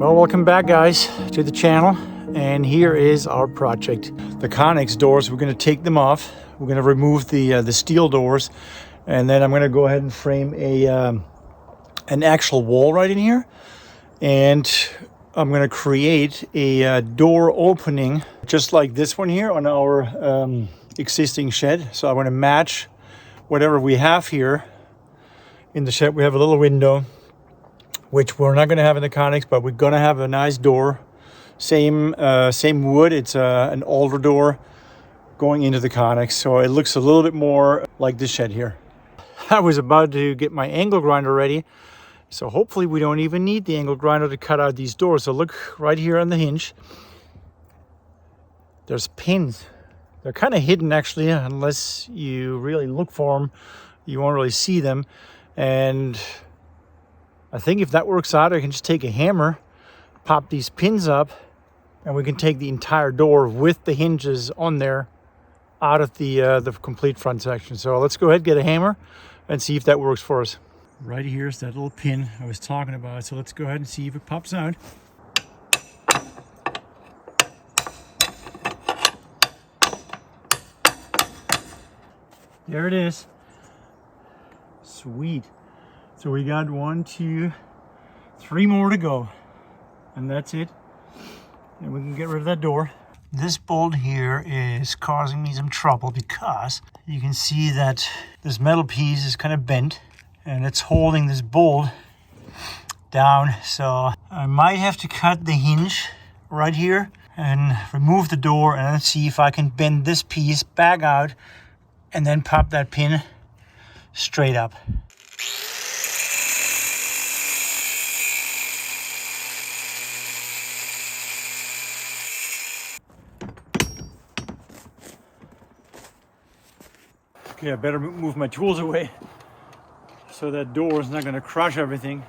Well, welcome back, guys, to the channel. And here is our project. The Connex doors, we're going to take them off. We're going to remove the steel doors, and then I'm going to go ahead and frame an actual wall right in here. And I'm going to create a door opening just like this one here on our existing shed. So I'm going to match whatever we have here in the shed. We have a little window, which we're not going to have in the Connex, but we're going to have a nice door. Same wood. It's an alder door going into the Connex, so it looks a little bit more like this shed here. I was about to get my angle grinder ready, so hopefully we don't even need the angle grinder to cut out these doors. So look right here on the hinge. There's pins. They're kind of hidden, actually, unless you really look for them. You won't really see them. And I think if that works out, I can just take a hammer, pop these pins up, and we can take the entire door with the hinges on there out of the complete front section. So let's go ahead, get a hammer, and see if that works for us. Right here is that little pin I was talking about. So let's go ahead and see if it pops out. There it is. Sweet. So we got 1, 2, 3 more to go, and that's it. And we can get rid of that door. This bolt here is causing me some trouble because you can see that this metal piece is kind of bent and it's holding this bolt down. So I might have to cut the hinge right here and remove the door, and then see if I can bend this piece back out and then pop that pin straight up. Okay, I better move my tools away so that door is not going to crush everything.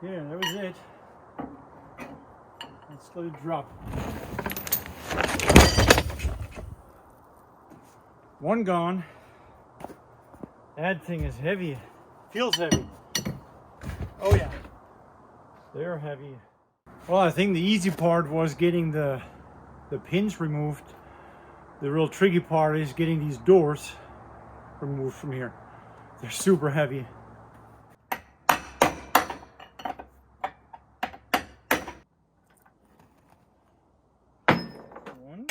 Yeah, that was it. Let's let it drop. One gone. That thing is heavy. Feels heavy. Oh yeah, they're heavy. Well, I think the easy part was getting the pins removed. The real tricky part is getting these doors removed from here. They're super heavy. One.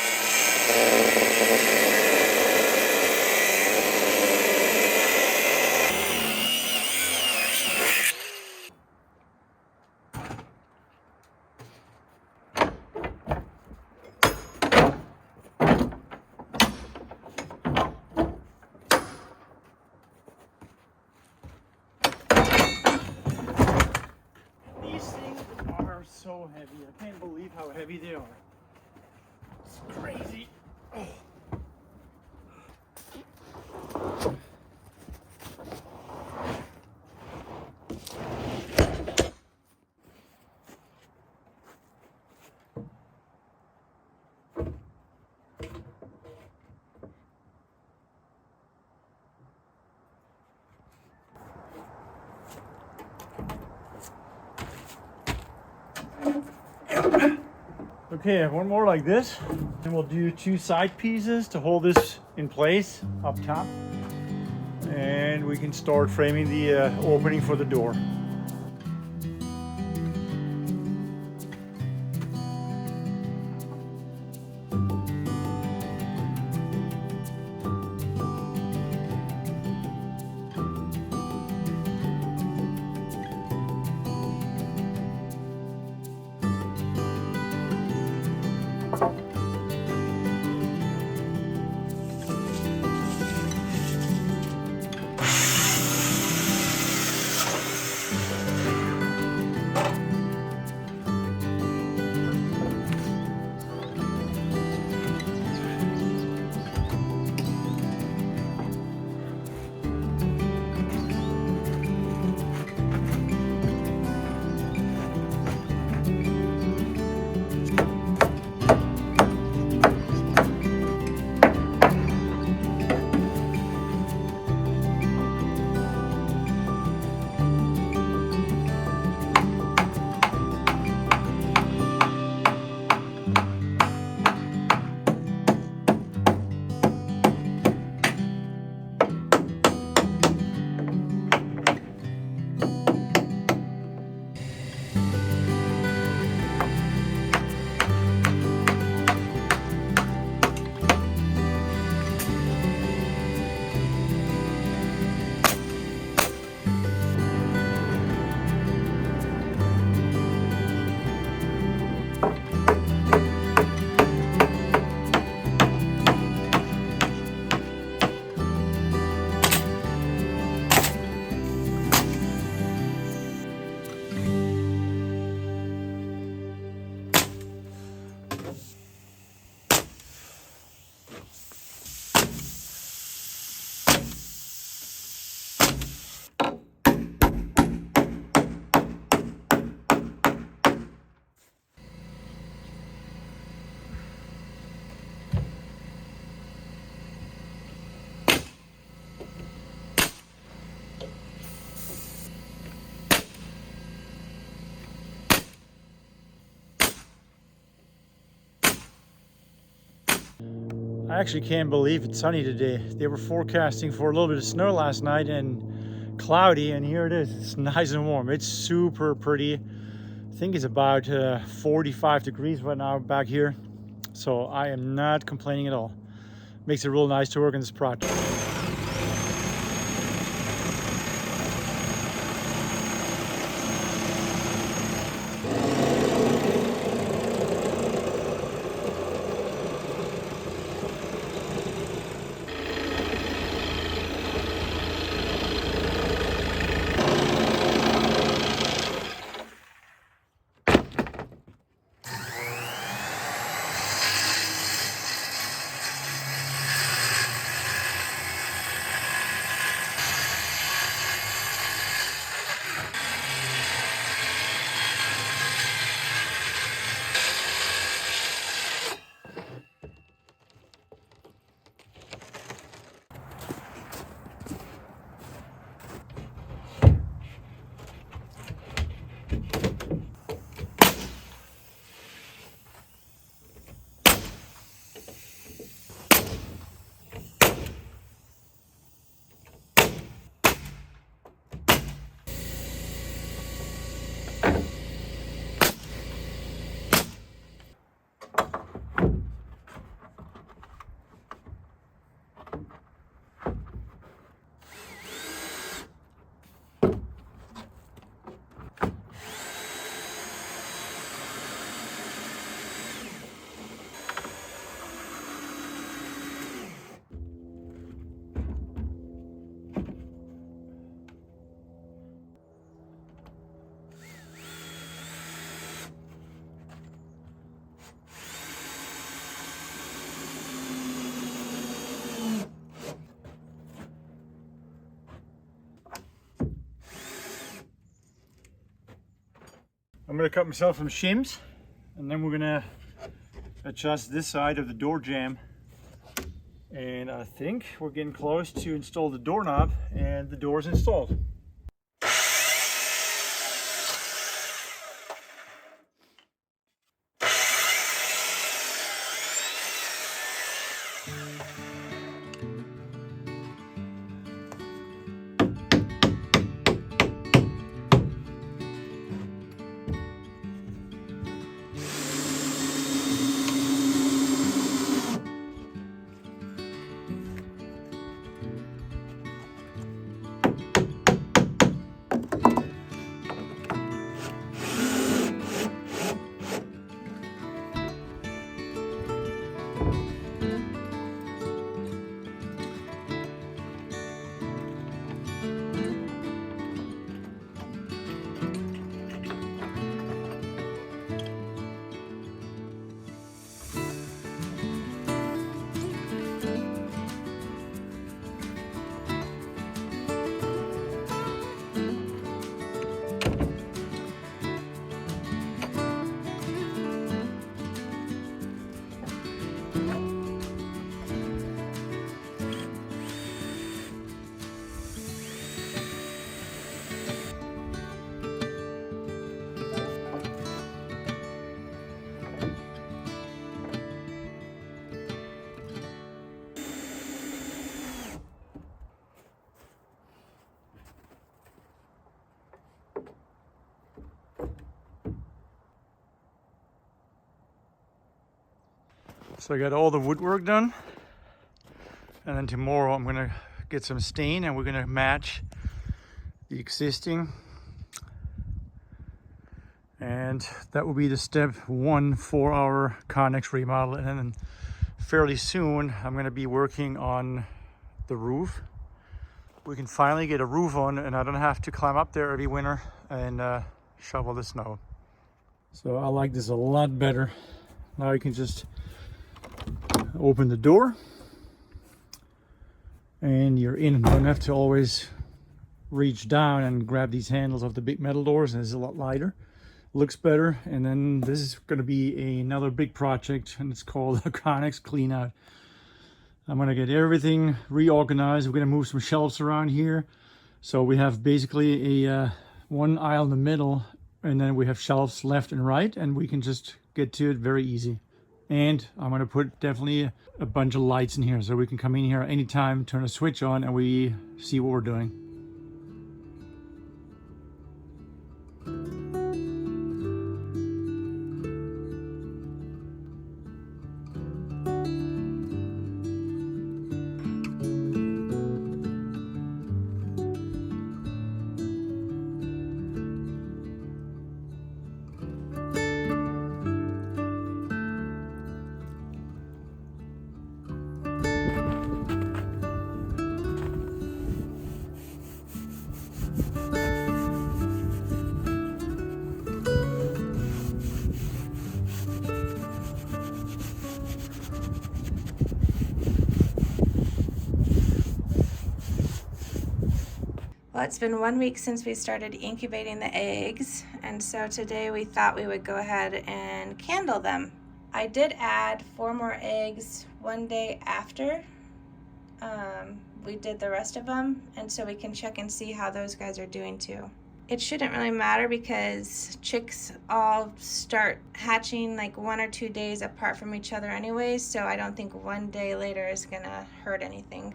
So heavy. I can't believe how heavy they are. It's crazy. Oh. Okay, I have one more like this, and we'll do 2 side pieces to hold this in place up top, and we can start framing the opening for the door. I actually can't believe it's sunny today. They were forecasting for a little bit of snow last night and cloudy, and here it is. It's nice and warm. It's super pretty. I think it's about 45 degrees right now back here. So I am not complaining at all. Makes it real nice to work on this project. I'm gonna cut myself some shims, and then we're gonna adjust this side of the door jamb. And I think we're getting close to install the doorknob, and the door is installed. So I got all the woodwork done, and then tomorrow I'm gonna get some stain and we're gonna match the existing, and that will be the step one for our Connex remodel. And then fairly soon I'm gonna be working on the roof. We can finally get a roof on, and I don't have to climb up there every winter and shovel the snow. So I like this a lot better. Now you can just open the door and you're in. You don't have to always reach down and grab these handles of the big metal doors, and it's a lot lighter, looks better. And then this is going to be another big project, and it's called a Connex clean out. I'm going to get everything reorganized. We're going to move some shelves around here, so we have basically a one aisle in the middle, and then we have shelves left and right, and we can just get to it very easy. And I'm gonna put definitely a bunch of lights in here so we can come in here anytime, turn a switch on, and we see what we're doing. Well, it's been 1 week since we started incubating the eggs, and so today we thought we would go ahead and candle them. I did add 4 more eggs one day after we did the rest of them, and so we can check and see how those guys are doing too. It shouldn't really matter because chicks all start hatching like 1 or 2 days apart from each other anyways, so I don't think 1 day later is gonna hurt anything.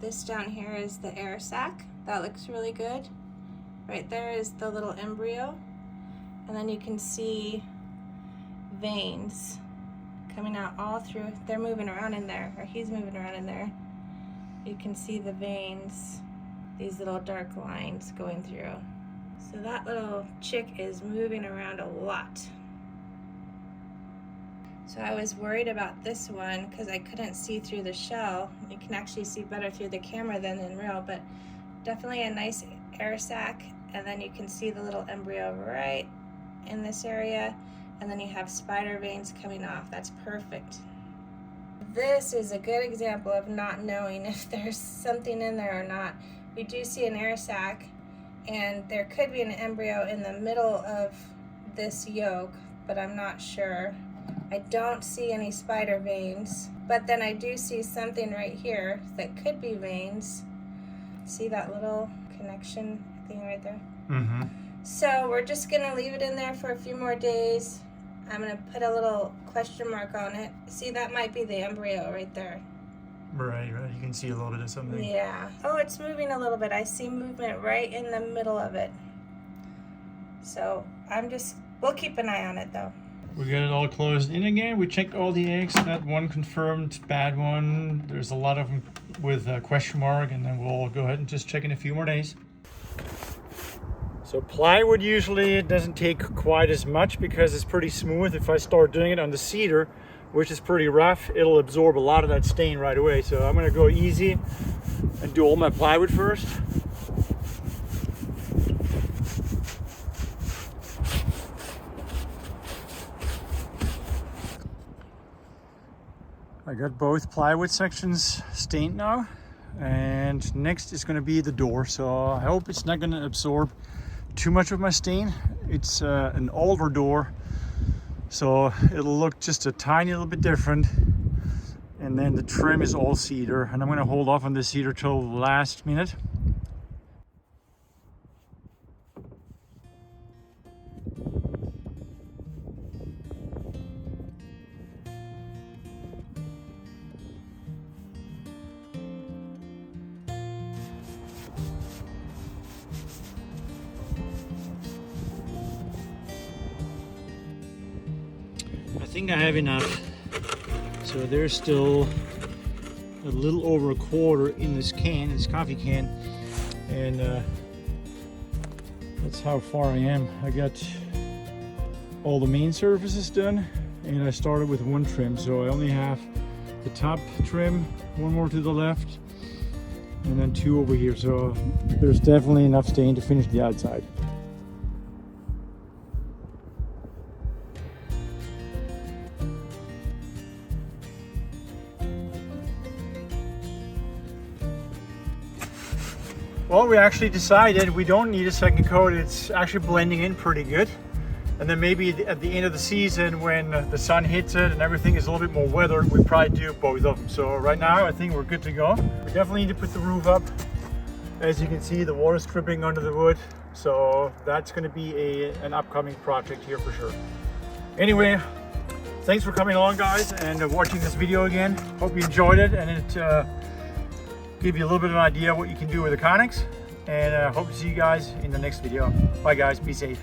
This down here is the air sac. That looks really good. Right there is the little embryo. And then you can see veins coming out all through. They're moving around in there, or he's moving around in there. You can see the veins, these little dark lines going through. So that little chick is moving around a lot. So I was worried about this one because I couldn't see through the shell. You can actually see better through the camera than in real, but definitely a nice air sac. And then you can see the little embryo right in this area. And then you have spider veins coming off. That's perfect. This is a good example of not knowing if there's something in there or not. We do see an air sac, and there could be an embryo in the middle of this yolk, but I'm not sure. I don't see any spider veins, but then I do see something right here that could be veins. See that little connection thing right there? Mm-hmm. So we're just gonna leave it in there for a few more days. I'm gonna put a little question mark on it. See, that might be the embryo right there. Right. You can see a little bit of something. Yeah. Oh, it's moving a little bit. I see movement right in the middle of it. So we'll keep an eye on it though. We got it all closed in again. We checked all the eggs. Not one confirmed bad one. There's a lot of them with a question mark, and then we'll go ahead and just check in a few more days. So plywood usually it doesn't take quite as much because it's pretty smooth. If I start doing it on the cedar, which is pretty rough, it'll absorb a lot of that stain right away. So I'm gonna go easy and do all my plywood first. I got both plywood sections stained now, and next is going to be the door. So I hope it's not going to absorb too much of my stain. It's an older door, so it'll look just a tiny little bit different. And then the trim is all cedar, and I'm going to hold off on the cedar till the last minute. I think I have enough. So there's still a little over a quarter in this can, this coffee can, and that's how far I am. I got all the main surfaces done, and I started with one trim, so I only have the top trim, one more to the left, and then 2 over here. So there's definitely enough stain to finish the outside. Well, we actually decided we don't need a second coat. It's actually blending in pretty good. And then maybe at the end of the season when the sun hits it and everything is a little bit more weathered, we probably do both of them. So right now I think we're good to go. We definitely need to put the roof up As you can see, the water's dripping under the wood, so that's going to be an upcoming project here for sure. Anyway, thanks for coming along, guys, and watching this video again. Hope you enjoyed it, and it gave you a little bit of an idea what you can do with the conics. And hope to see you guys in the next video. Bye, guys. Be safe.